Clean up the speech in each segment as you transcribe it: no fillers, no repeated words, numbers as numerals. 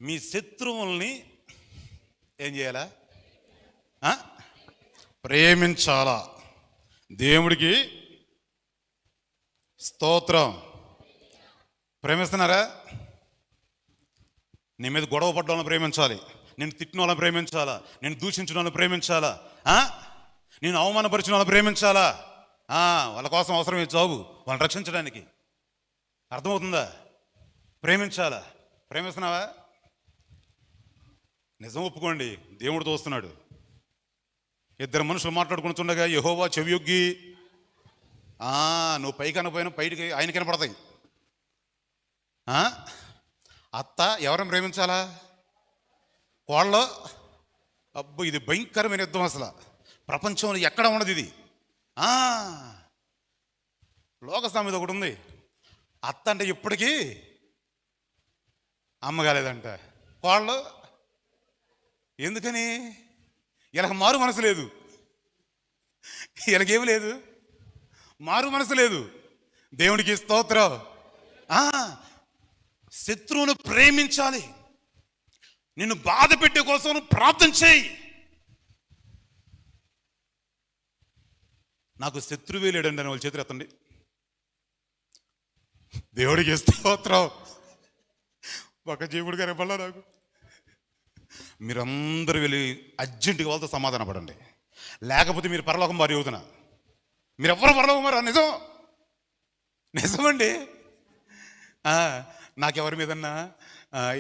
మీ శత్రువుల్ని ఏం చేయాలా? ప్రేమించాలా. దేవుడికి స్తోత్రం. ప్రేమిస్తున్నారా? నీ మీద గొడవ పడ్డ వాళ్ళని ప్రేమించాలి, నేను తిట్టిన వాళ్ళని ప్రేమించాలా, నేను దూషించిన వాళ్ళని ప్రేమించాలా, నేను అవమానపరిచిన వాళ్ళని ప్రేమించాలా. వాళ్ళ కోసం అవసరమే జాబు, వాళ్ళని రక్షించడానికి. అర్థమవుతుందా? ప్రేమించాలా. ప్రేమిస్తున్నావా? నిజం ఒప్పుకోండి, దేవుడు తోస్తున్నాడు. ఇద్దరు మనుషులు మాట్లాడుకుంటుండగా యెహోవా చెవియొగ్గి, నువ్వు పైకి అనపోయినా బయటికి ఆయన కనపడతాయి. అత్త ఎవరిని ప్రేమించాలా? కోళ్ళలో. అబ్బో, ఇది భయంకరమైన యుద్ధం. అసలు ప్రపంచంలో ఎక్కడ ఉన్నది ఇది. లోక సామెత ఒకటి ఉంది, అత్త అంటే ఇప్పటికీ అమ్మగాలేదంట. కోళ్ళు ఎందుకని? ఇలా మారు మనసు లేదు, ఇలాగేమి లేదు, మారు మనసు లేదు. దేవుడికి స్తోత్రం. శత్రువును ప్రేమించాలి. నిన్ను బాధ పెట్టే కోసం ప్రార్థన చేయి. నాకు శత్రువే లేడండి అని వాళ్ళ చేతులు ఎత్తండి. దేవుడికి స్తోత్రం. ఒక జీవుడు గారి వల్ల నాకు మీరందరూ వెళ్ళి అర్జెంటుగా వాళ్ళతో సమాధాన పడండి, లేకపోతే మీరు పరలోకం వారి అవుతున్నా. మీరెవ్వరు పరలోకం వారు. నిజమండి. నాకెవరి మీదన్నా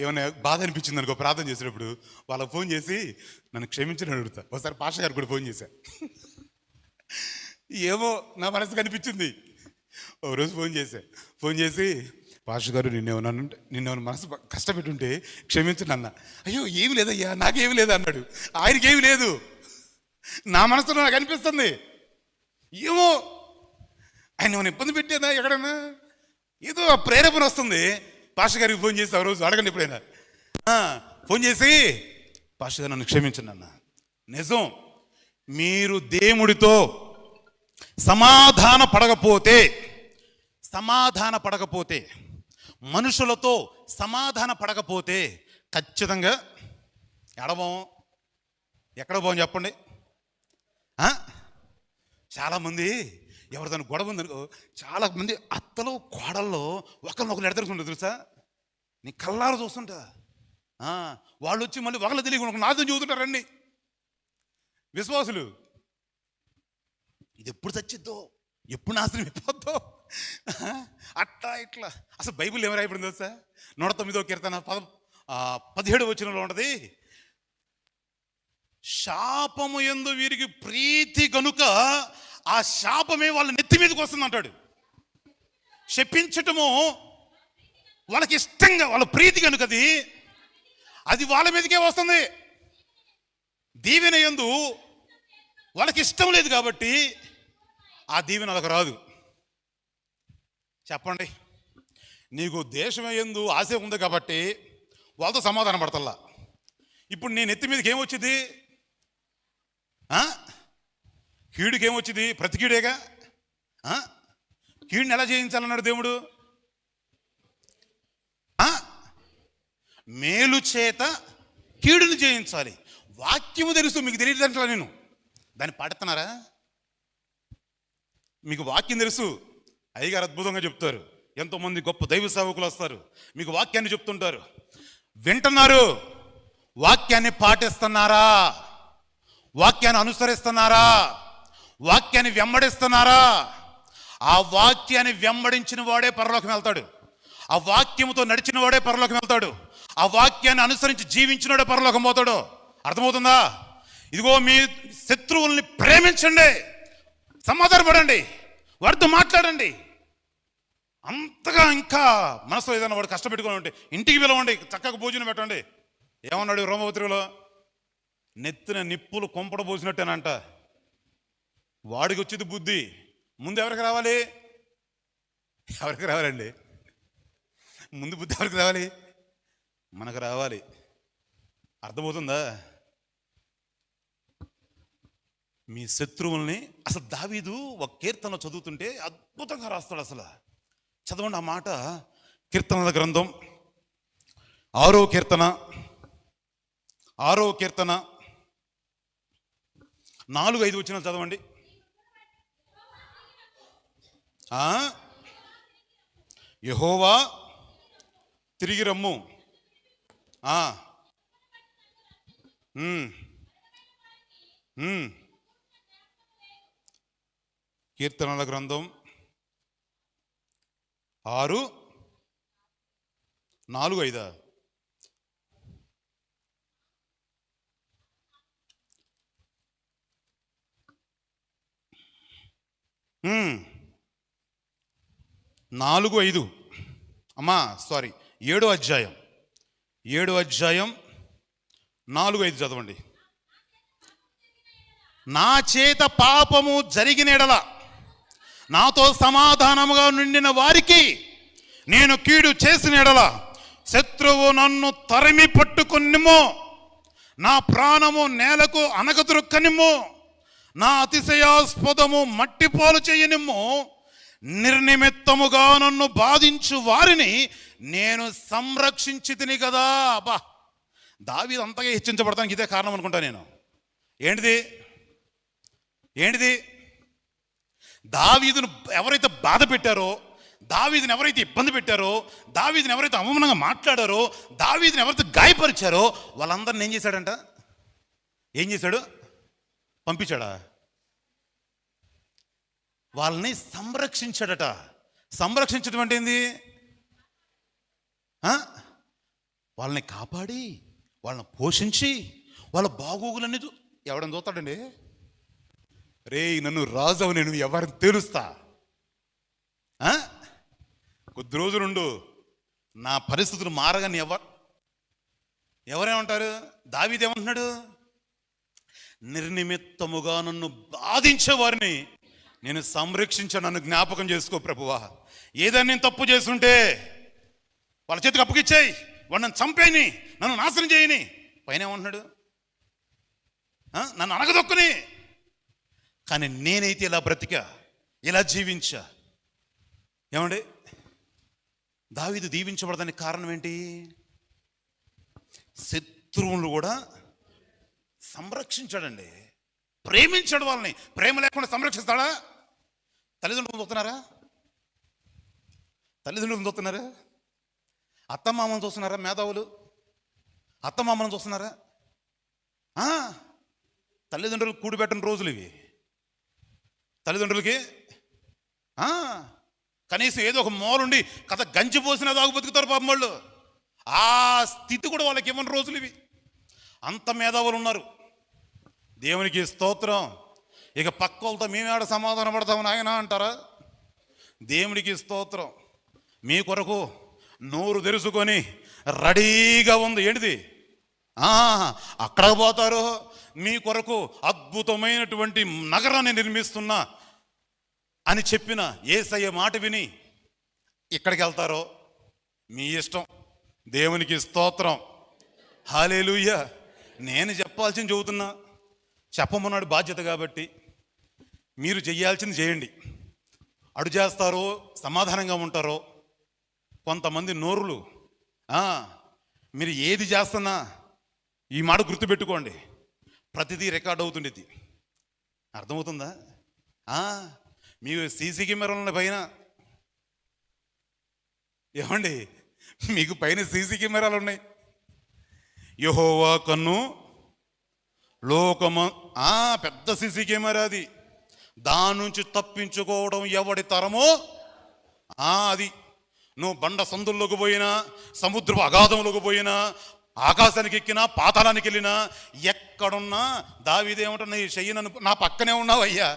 ఏమైనా బాధ అనిపించింది అనుకో, ప్రార్థన చేసేటప్పుడు వాళ్ళకి ఫోన్ చేసి నన్ను క్షమించని అడుగుతా. ఒకసారి పాస్టర్ గారు కూడా ఫోన్ చేశా. ఏమో నా మనసు కనిపించింది. ఒక రోజు ఫోన్ చేసి పాస్టర్ గారు నిన్నేమన్నా మనసు కష్టపెట్టుంటే క్షమించండి అన్న. అయ్యో ఏమి లేదయ్యా, నాకేమి లేదు అన్నాడు. ఆయనకేమి లేదు, నా మనసులో నాకు అనిపిస్తుంది. ఏమో ఆయన ఏమైనా ఇబ్బంది పెట్టేదా ఎక్కడన్నా, ఏదో ప్రేరేపణ వస్తుంది. పాస్టర్ గారికి ఫోన్ చేసి ఆ రోజు అడగండి ఎప్పుడైనా. ఫోన్ చేసి పాస్టర్ గారు నన్ను క్షమించండి అన్న. నిజం, మీరు దేవుడితో సమాధాన పడకపోతే మనుషులతో సమాధాన పడకపోతే ఖచ్చితంగా ఎక్కడ పోం చెప్పండి. చాలామంది ఎవరిదాన్ని గొడవ ఉందనుకో, చాలామంది అత్తలు కోడల్లో ఒకరినొకరు ఎడతరుస్తుంటారు తెలుసా. నీ కళ్ళారు చూస్తుంటా. వాళ్ళు వచ్చి మళ్ళీ ఒకళ్ళు తెలియకుండా నాతో చూస్తుంటారండి విశ్వాసులు. ఇది ఎప్పుడు చచ్చిద్దో, ఎప్పుడు నాశనం అయిపోద్దో, అట్లా ఇట్లా. అసలు బైబిల్ ఏమి రాయబడింది తెలుసా? 109వ కీర్తన 17వ వచనంలో ఉంటుంది, శాపము యందు వీరికి ప్రీతి గనుక ఆ శాపమే వాళ్ళ నెత్తి మీదకి వస్తుంది అంటాడు. శపించటము వాళ్ళకి ఇష్టంగా, వాళ్ళ ప్రీతి కనుక అది వాళ్ళ మీదకే వస్తుంది. దీవెన యందు వాళ్ళకి ఇష్టం లేదు కాబట్టి ఆ దీవెన వాళ్ళకి రాదు. చెప్పండి, నీకు దేశమే యందు ఆశ ఉంది కాబట్టి వాళ్ళతో సమాధానం పడతల్లా. ఇప్పుడు నేను ఎత్తి మీదకి ఏమొచ్చింది? కీడుకి ఏమొచ్చింది? ప్రతి కీడేగా. కీడుని ఎలా జయించాలన్నాడు దేవుడు? మేలు చేత కీడుని జయించాలి. వాక్యము తెలుసు, మీకు తెలియదు అంటలా. నేను దాన్ని పాడుతున్నారా? మీకు వాక్యం తెలుసు, అయ్యగారు అద్భుతంగా చెప్తారు, ఎంతోమంది గొప్ప దైవ సేవకులు వస్తారు, మీకు వాక్యాన్ని చెప్తుంటారు. వింటున్నారు, వాక్యాన్ని పాటిస్తున్నారా? వాక్యాన్ని అనుసరిస్తున్నారా? వాక్యాన్ని వెంబడిస్తున్నారా? ఆ వాక్యాన్ని వెంబడించిన వాడే పరలోకం వెళ్తాడు. ఆ వాక్యముతో నడిచిన వాడే పరలోకం వెళ్తాడు. ఆ వాక్యాన్ని అనుసరించి జీవించిన వాడే పరలోకం పోతాడు. అర్థమవుతుందా? ఇదిగో, మీ శత్రువుల్ని ప్రేమించండి, సమాధానపడండి, వాడితో మాట్లాడండి. అంతగా ఇంకా మనసులో ఏదైనా వాడు కష్టపెట్టుకుని ఉంటే ఇంటికి పిలవండి, చక్కగా భోజనం పెట్టండి. ఏమన్నాడు రోమపత్రికలో? నెత్తిన నిప్పులు కొంపడ పోసినట్టేనంట. వాడికి వచ్చేది బుద్ధి. ముందు ఎవరికి రావాలి? రావాలండి? ముందు బుద్ధి ఎవరికి రావాలి? మనకు రావాలి. అర్థమవుతుందా? మీ శత్రువుల్ని. అసలు దావీదు ఒక కీర్తన చదువుతుంటే అద్భుతంగా రాస్తాడు. అసలు చదవండి ఆ మాట. కీర్తనల గ్రంథం 6వ కీర్తన 6వ కీర్తన 4-5 వచనాలు చదవండి. యెహోవా తిరిగి రమ్ము. కీర్తనల గ్రంథం 6:4-5. నాలుగు 5 అమ్మా సారీ 7వ అధ్యాయం 4-5 చదవండి. నా చేత పాపము జరిగిన ఎడల నాతో సమాధానముగా నుండిన వారికి నేను కీడు చేసిన ఎడల శత్రువు నన్ను తరిమి పట్టుకొనిమో, నా ప్రాణము నేలకు అనగదొరక్కనిమో, నా అతిశయాస్పదము మట్టిపాలు చేయనిమ్మో, నిర్నిమిత్తముగా నన్ను బాధించు వారిని నేను సంరక్షించి తిని కదా. అబ్బా, దావీదు అంతగా హెచ్చించబడతానికి ఇదే కారణం అనుకుంటా నేను. ఏంటిది దావీదును ఎవరైతే బాధ పెట్టారో, దావీదుని ఎవరైతే ఇబ్బంది పెట్టారో, దావీదుని ఎవరైతే అవమానంగా మాట్లాడారో, దావీదుని ఎవరైతే గాయపరిచారో వాళ్ళందరిని ఏం చేశాడంట? పంపించాడా? వాళ్ళని సంరక్షించాడట. సంరక్షించడం అంటే ఏంది? వాళ్ళని కాపాడి, వాళ్ళని పోషించి, వాళ్ళ బాగోగులన్నీ ఎవడని చూస్తాడండి? రే, నన్ను రాజు నేను ఎవరిని తెలుస్తా, కొద్ది రోజులుండు, నా పరిస్థితులు మారగానే ఎవరేమంటారు? దావీదు ఏమంటున్నాడు? నిర్నిమిత్తముగా నన్ను బాధించే వారిని నేను సంరక్షించాను, నన్ను జ్ఞాపకం చేసుకో ప్రభువా. ఏదైనా నేను తప్పు చేస్తుంటే వాళ్ళ చేతికి అప్పగిచ్చేయి, వాడు నన్ను చంపేయని, నన్ను నాశనం చేయని. పైన ఏమంటున్నాడు? నన్ను అనగదొక్కుని. కానీ నేనైతే ఇలా బ్రతికా, ఇలా జీవించా. ఏమండి, దావీదు దీవించబడదానికి కారణం ఏంటి? శత్రువులు కూడా సంరక్షించాడండి, ప్రేమించాడు వాళ్ళని. ప్రేమ లేకుండా సంరక్షిస్తాడా? తల్లిదండ్రులు చూస్తున్నారా? అత్తమామను చూస్తున్నారా? మేధావులు అత్తమామను చూస్తున్నారా? తల్లిదండ్రులు కూడిపెట్టని రోజులు ఇవి. తల్లిదండ్రులకి కనీసం ఏదో ఒక మూలుండి కథ గంజిపోసినా దాగు బతుకుతారు పాపం వాళ్ళు. ఆ స్థితి కూడా వాళ్ళకి ఇవ్వని రోజులు ఇవి. అంత మేధావులు ఉన్నారు. దేవునికి స్తోత్రం. ఇక పక్క వాళ్ళతో మేమేడ సమాధాన పడతాము నాయన అంటారా? దేవునికి స్తోత్రం. మీ కొరకు నోరు తెరుచుకొని రెడీగా ఉంది. ఏంటిది? అక్కడ పోతారు. మీ కొరకు అద్భుతమైనటువంటి నగరాన్ని నిర్మిస్తున్నా అని చెప్పిన యేసయ్య మాట విని ఇక్కడికి వెళ్తారో మీ ఇష్టం. దేవునికి స్తోత్రం. హల్లెలూయా. నేను చెప్పాల్సింది చెబుతున్నా, చెప్పమన్నాడు బాధ్యత కాబట్టి. మీరు చెయ్యాల్సింది చేయండి. అడు చేస్తారో సమాధానంగా ఉంటారో. కొంతమంది నోరులు మీరు ఏది చేస్తున్నా ఈ మాట గుర్తుపెట్టుకోండి, ప్రతిదీ రికార్డ్ అవుతుండేది. అర్థమవుతుందా? మీరు సీసీ కెమెరాల పైన, ఏమండి, మీకు పైన సీసీ కెమెరాలు ఉన్నాయి. యెహోవా కన్ను లోకము పెద్ద సీసీ కెమెరా అది. దాని నుంచి తప్పించుకోవడం ఎవడి తరమో అది. నువ్వు బండ సందుల్లోకి పోయినా, సముద్రపు అగాధంలోకి పోయినా, ఆకాశానికి ఎక్కినా, పాతాళానికి వెళ్ళినా, ఎక్కడున్నా దావీదు ఏమంటున్నా, ఈ చెయ్యి నన్ను నా పక్కనే ఉన్నావు అయ్యా,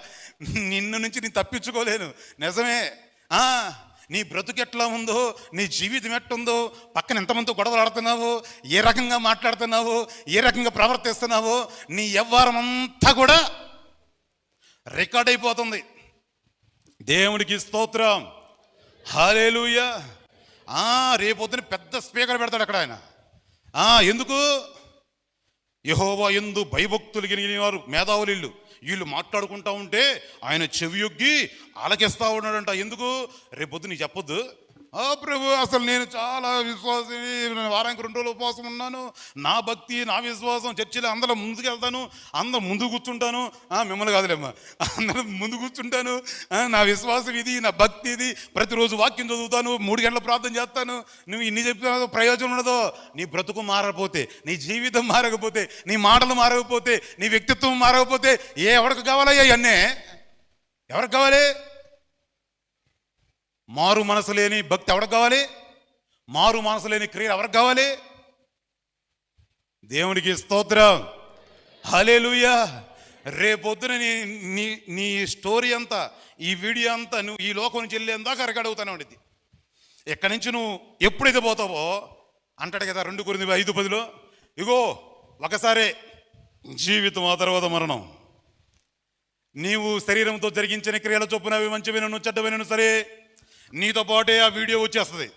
నిన్ను నుంచి నేను తప్పించుకోలేను. నిజమే. నీ బ్రతుకు ఎట్లా ఉందో, నీ జీవితం ఎట్టుందో, పక్కన ఎంతమంది గొడవలు ఆడుతున్నావు, ఏ రకంగా మాట్లాడుతున్నావు, ఏ రకంగా ప్రవర్తిస్తున్నావు, నీ వ్యవహారం అంతా కూడా రికార్డ్ అయిపోతుంది. దేవునికి స్తోత్రం. హల్లెలూయా. రేపొద్దున పెద్ద స్పీకర్ పెడతాడు అక్కడ ఆయన. ఎందుకు? యెహోవా యందు భయభక్తులు కలిగిన వారు మేధావులు వీళ్ళు మాట్లాడుకుంటా ఉంటే ఆయన చెవియొగ్గి ఆలకిస్తా ఉన్నాడంట. ఎందుకు? రేపొద్దు నీకు చెప్పొద్దు, ప్రభు అసలు నేను చాలా విశ్వాసిని, వారానికి 2 రోజులు ఉపవాసం ఉన్నాను, నా భక్తి నా విశ్వాసం, చర్చిలో అందరూ ముందుకు వెళ్తాను, అందరూ ముందు కూర్చుంటాను, మిమ్మల్ని కాదులేమ్మా, అందరూ ముందు కూర్చుంటాను, నా విశ్వాసం ఇది, నా భక్తి ఇది, ప్రతిరోజు వాక్యం చదువుతాను, 3 గంటల ప్రార్థన చేస్తాను. నువ్వు ఇన్ని చెప్పిన ప్రయోజనం ఉండదు. నీ బ్రతుకు మారకపోతే, నీ జీవితం మారకపోతే, నీ మాటలు మారకపోతే, నీ వ్యక్తిత్వం మారకపోతే ఎవరికి కావాలయ్యా ఇవన్నీ? ఎవరికి కావాలి? మారు మనసు లేని భక్తి ఎవరికి కావాలి? మారు మనసు లేని క్రియలు ఎవరికి కావాలి? దేవునికి స్తోత్రం, హల్లెలూయా. రేపొద్దున నీ స్టోరీ అంతా, ఈ వీడియో అంతా నువ్వు ఈ లోకం నుంచి వెళ్ళేందాకా రికార్డ్ అవుతానే ఉండేది. ఎక్కడి నుంచి నువ్వు ఎప్పుడైతే పోతావో అంటాడు కదా 2 కొరింథీయులు 5:10, ఇగో ఒకసారే జీవితం, ఆ తర్వాత మరణం. నీవు శరీరంతో జరిగించిన క్రియల చొప్పున అవి మంచివినను చెడ్డవినను సరే, నీతో పాటే ఆ వీడియో వచ్చేస్తుంది.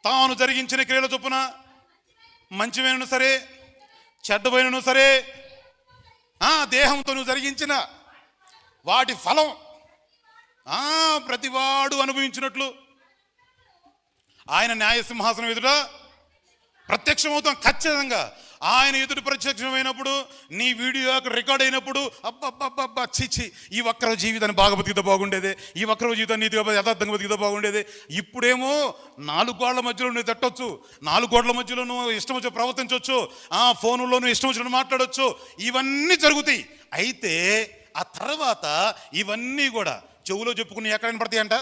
తాను జరిగించిన క్రియల చొప్పున మంచివైనను సరే చెడ్డవైనను సరే, దేహంతో నువ్వు జరిగించిన వాటి ఫలం ప్రతివాడు అనుభవించినట్లు ఆయన న్యాయ సింహాసనం ఎదుట ప్రత్యక్షమవుతాం. ఖచ్చితంగా ఆయన ఎదుటి ప్రత్యక్షమైనప్పుడు, నీ వీడియో అక్కడ రికార్డ్ అయినప్పుడు, అబ్బబ్బబ్బబ్బా చిచ్చి, ఈ వక్ర జీవితాన్ని బాగా బతికితే బాగుండేది, ఈ వక్ర జీవితాన్ని నీతిగా యథార్థంగా బతికితే బాగుండేది. ఇప్పుడేమో 4 గోడల మధ్యలో నువ్వు తట్టొచ్చు, 4 గోడల మధ్యలో నువ్వు ఇష్టం వచ్చి ప్రవర్తించవచ్చు, ఫోనుల్లో నువ్వు ఇష్టం వచ్చిన మాట్లాడవచ్చు, ఇవన్నీ జరుగుతాయి. అయితే ఆ తర్వాత ఇవన్నీ కూడా చెవులో చెప్పుకుని ఎక్కడైనా పడతాయి అంట.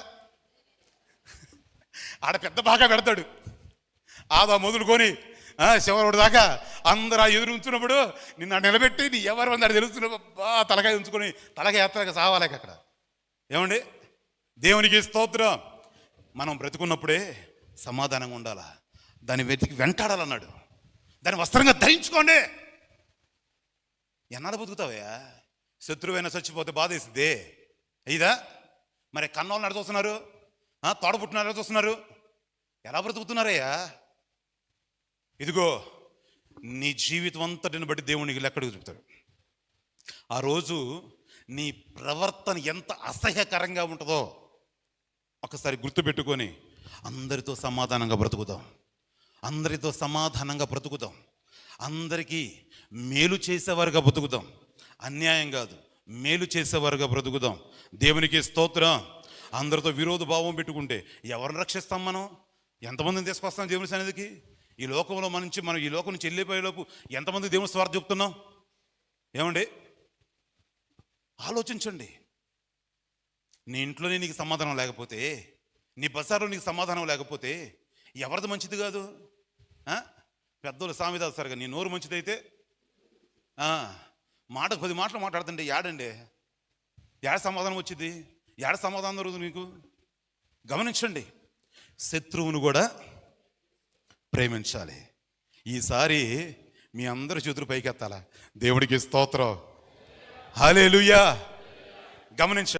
ఆడ పెద్ద బాగా పెడతాడు, ఆదా మొదలుకొని శివరుడు దాకా అందరూ ఎదురు ఉంచున్నప్పుడు నిన్ను నిలబెట్టి నీ ఎవరు అందరు తెలుస్తున్నా తలకాయ ఉంచుకొని తలకాయ ఎత్తగా సావాలేక అక్కడ. ఏమండి, దేవునికి స్తోత్రం. మనం బ్రతుకున్నప్పుడే సమాధానంగా ఉండాలా, దాన్ని వెంటాడాలన్నాడు. దాన్ని వస్త్రంగా ధరించుకోండి. ఎన్నాళ్ళు బతుకుతావయ్యా? శత్రువైనా చచ్చిపోతే బాధేసిద్దే అయ్యిదా? మరి కన్నోళ్ళని నడుచుస్తున్నారు, తోడబుట్టిన నడుచుస్తున్నారు, ఎలా బ్రతుకుతున్నారయ్యా? ఇదిగో నీ జీవితం అంతటిని బట్టి దేవునికి లెక్కడికి చెప్తాడు. ఆ రోజు నీ ప్రవర్తన ఎంత అసహ్యకరంగా ఉంటుందో ఒకసారి గుర్తుపెట్టుకొని అందరితో సమాధానంగా బ్రతుకుదాం, అందరితో సమాధానంగా బ్రతుకుదాం, అందరికీ మేలు చేసేవారుగా బ్రతుకుదాం. అన్యాయం కాదు, మేలు చేసేవారుగా బ్రతుకుదాం. దేవునికి స్తోత్రం. అందరితో విరోధ భావం పెట్టుకుంటే ఎవరిని రక్షిస్తాం? మనం ఎంతమందిని తీసుకొస్తాం దేవుని సన్నిధికి? ఈ లోకంలో మనం ఈ లోకం నుంచి వెళ్ళిపోయేలోపు ఎంతమంది దేవుని స్వార్థ చెప్తున్నాం? ఏమండి, ఆలోచించండి. నీ ఇంట్లోనే నీకు సమాధానం లేకపోతే, నీ బజార్లో నీకు సమాధానం లేకపోతే ఎవరిది మంచిది కాదు? పెద్దోళ్ళు సామెత సరిగా, నీ నోరు మంచిదైతే మాటకు 10 మాటలు మాట్లాడుతుంటే యాడండి, యాడ సమాధానం వచ్చింది? యాడ సమాధానం దొరుకుతుంది మీకు? గమనించండి, శత్రువును కూడా ప్రేమించాలి. ఈసారి మీ అందరి చేతులు పైకెత్తాలా? దేవుడికి స్తోత్రం, హల్లెలూయా. గమనించండి.